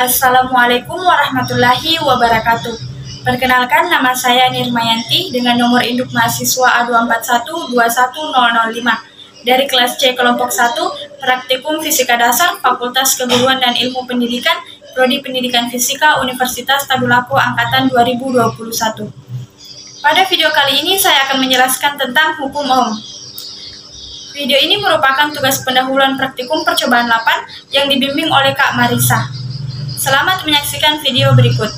Assalamualaikum warahmatullahi wabarakatuh. Perkenalkan, nama saya Nirmayanti dengan nomor induk mahasiswa A241-21005 dari kelas C kelompok 1, Praktikum Fisika Dasar, Fakultas Keguruan dan Ilmu Pendidikan, Prodi Pendidikan Fisika, Universitas Tadulako Angkatan 2021. Pada video kali ini saya akan menjelaskan tentang hukum Ohm. Video ini merupakan tugas pendahuluan praktikum percobaan 8 yang dibimbing oleh Kak Marisa. Selamat menyaksikan video berikut.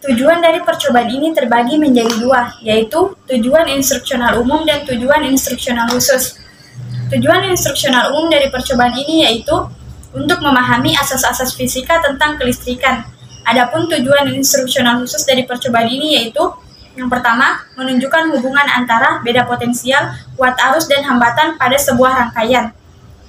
Tujuan dari percobaan ini terbagi menjadi dua, yaitu tujuan instruksional umum dan tujuan instruksional khusus. Tujuan instruksional umum dari percobaan ini yaitu untuk memahami asas-asas fisika tentang kelistrikan. Adapun tujuan instruksional khusus dari percobaan ini yaitu yang pertama, menunjukkan hubungan antara beda potensial, kuat arus, dan hambatan pada sebuah rangkaian.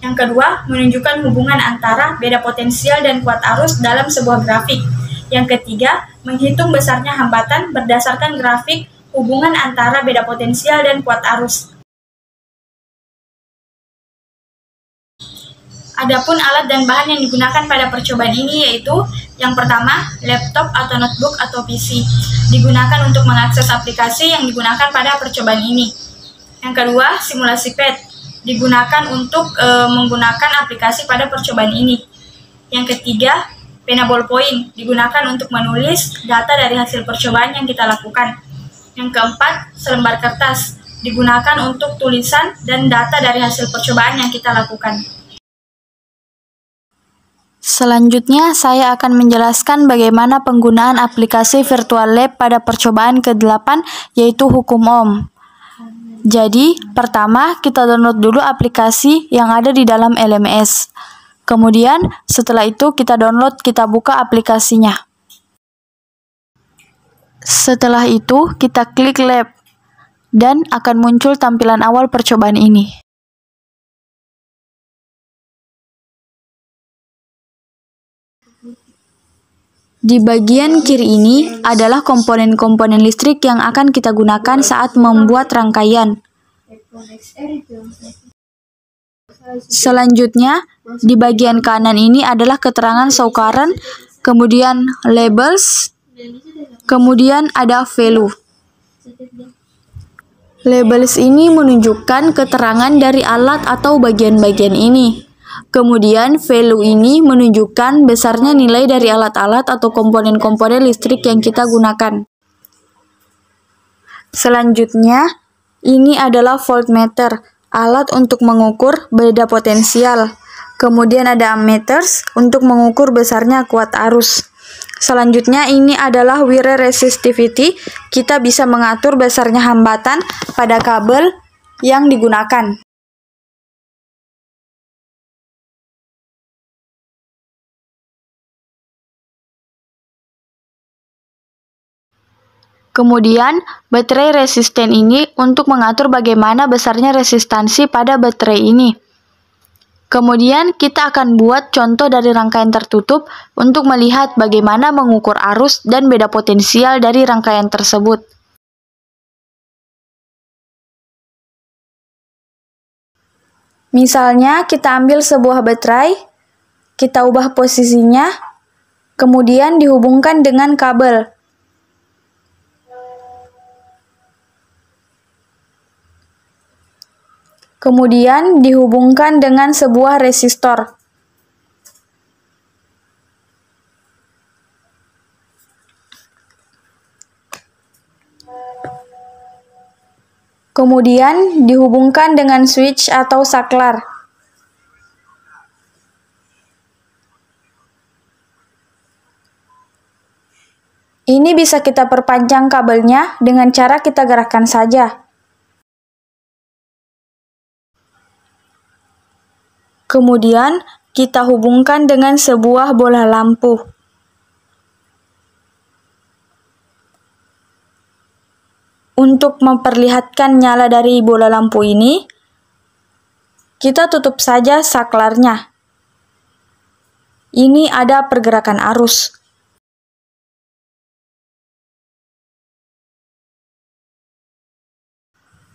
Yang kedua, menunjukkan hubungan antara beda potensial dan kuat arus dalam sebuah grafik. Yang ketiga, menghitung besarnya hambatan berdasarkan grafik hubungan antara beda potensial dan kuat arus. Adapun alat dan bahan yang digunakan pada percobaan ini yaitu yang pertama, laptop atau notebook atau PC, digunakan untuk mengakses aplikasi yang digunakan pada percobaan ini. Yang kedua, simulasi pad, digunakan untuk menggunakan aplikasi pada percobaan ini. Yang ketiga, pena ballpoint, digunakan untuk menulis data dari hasil percobaan yang kita lakukan. Yang keempat, selembar kertas, digunakan untuk tulisan dan data dari hasil percobaan yang kita lakukan. Selanjutnya, saya akan menjelaskan bagaimana penggunaan aplikasi Virtual Lab pada percobaan ke-8, yaitu hukum Ohm. Jadi, pertama, kita download dulu aplikasi yang ada di dalam LMS. Kemudian, setelah itu kita download, kita buka aplikasinya. Setelah itu, kita klik Lab, dan akan muncul tampilan awal percobaan ini. Di bagian kiri ini adalah komponen-komponen listrik yang akan kita gunakan saat membuat rangkaian. Selanjutnya, di bagian kanan ini adalah keterangan show current, kemudian labels, kemudian ada value. Labels ini menunjukkan keterangan dari alat atau bagian-bagian ini. Kemudian, value ini menunjukkan besarnya nilai dari alat-alat atau komponen-komponen listrik yang kita gunakan. Selanjutnya, ini adalah voltmeter, alat untuk mengukur beda potensial. Kemudian ada ammeters untuk mengukur besarnya kuat arus. Selanjutnya, ini adalah wire resistivity, kita bisa mengatur besarnya hambatan pada kabel yang digunakan. Kemudian, baterai resisten ini untuk mengatur bagaimana besarnya resistansi pada baterai ini. Kemudian, kita akan buat contoh dari rangkaian tertutup untuk melihat bagaimana mengukur arus dan beda potensial dari rangkaian tersebut. Misalnya, kita ambil sebuah baterai, kita ubah posisinya, kemudian dihubungkan dengan kabel. Kemudian dihubungkan dengan sebuah resistor. Kemudian dihubungkan dengan switch atau saklar. Ini bisa kita perpanjang kabelnya dengan cara kita gerakkan saja. Kemudian, kita hubungkan dengan sebuah bola lampu. Untuk memperlihatkan nyala dari bola lampu ini, kita tutup saja saklarnya. Ini ada pergerakan arus.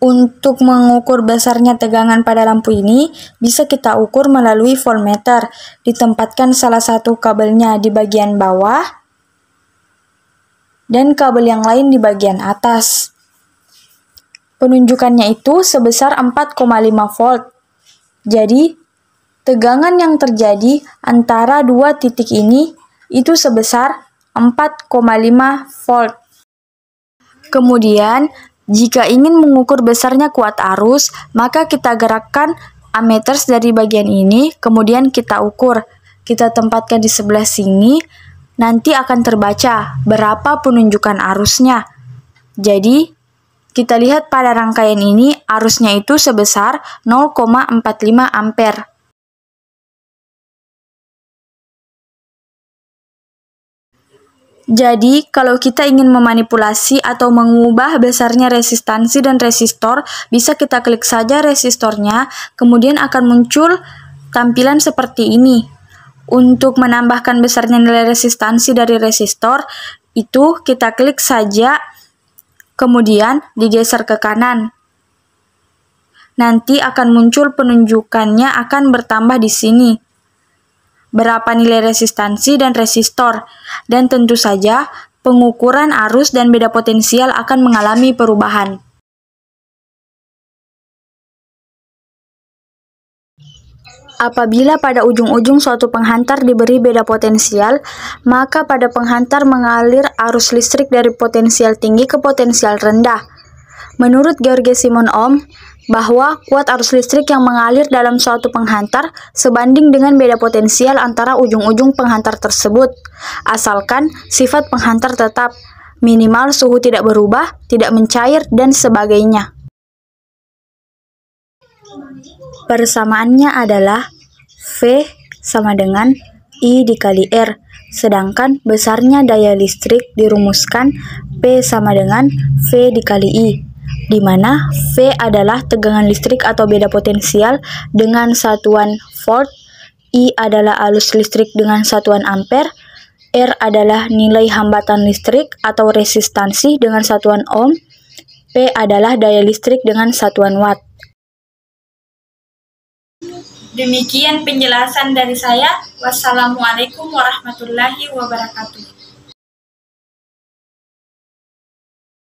Untuk mengukur besarnya tegangan pada lampu ini, bisa kita ukur melalui voltmeter. Ditempatkan salah satu kabelnya di bagian bawah, dan kabel yang lain di bagian atas. Penunjukannya itu sebesar 4,5 volt. Jadi, tegangan yang terjadi antara dua titik ini itu sebesar 4,5 volt. Kemudian, jika ingin mengukur besarnya kuat arus, maka kita gerakkan ammeters dari bagian ini, kemudian kita ukur. Kita tempatkan di sebelah sini, nanti akan terbaca berapa penunjukan arusnya. Jadi, kita lihat pada rangkaian ini, arusnya itu sebesar 0,45 ampere. Jadi, kalau kita ingin memanipulasi atau mengubah besarnya resistansi dan resistor, bisa kita klik saja resistornya, kemudian akan muncul tampilan seperti ini. Untuk menambahkan besarnya nilai resistansi dari resistor, itu kita klik saja, kemudian digeser ke kanan. Nanti akan muncul penunjukannya akan bertambah di sini. Berapa nilai resistansi dan resistor, dan tentu saja pengukuran arus dan beda potensial akan mengalami perubahan. Apabila pada ujung-ujung suatu penghantar diberi beda potensial, maka pada penghantar mengalir arus listrik dari potensial tinggi ke potensial rendah. Menurut George Simon Ohm, bahwa kuat arus listrik yang mengalir dalam suatu penghantar sebanding dengan beda potensial antara ujung-ujung penghantar tersebut, asalkan sifat penghantar tetap, minimal suhu tidak berubah, tidak mencair, dan sebagainya. Persamaannya adalah V sama dengan I dikali R, sedangkan besarnya daya listrik dirumuskan P sama dengan V dikali I, di mana V adalah tegangan listrik atau beda potensial dengan satuan volt, I adalah arus listrik dengan satuan ampere, R adalah nilai hambatan listrik atau resistansi dengan satuan ohm, P adalah daya listrik dengan satuan watt. Demikian penjelasan dari saya. Wassalamualaikum warahmatullahi wabarakatuh.